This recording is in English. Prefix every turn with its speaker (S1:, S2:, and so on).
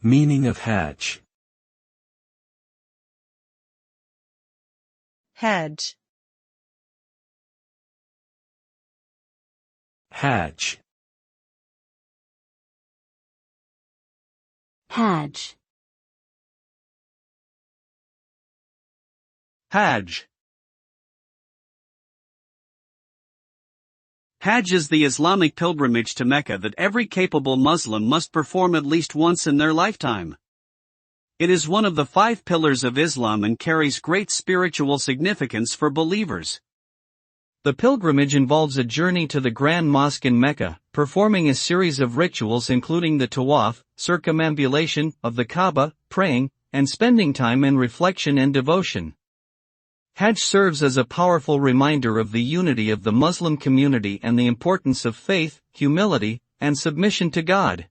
S1: Meaning of hajj.
S2: hajj,
S1: Hajj.
S3: hajj,
S4: Hajj. Hajj is the Islamic pilgrimage to Mecca that every capable Muslim must perform at least once in their lifetime. It is one of the 5 pillars of Islam and carries great spiritual significance for believers. The pilgrimage involves a journey to the Grand Mosque in Mecca, performing a series of rituals including the tawaf, circumambulation of the Kaaba, praying, and spending time in reflection and devotion. Hajj serves as a powerful reminder of the unity of the Muslim community and the importance of faith, humility, and submission to God.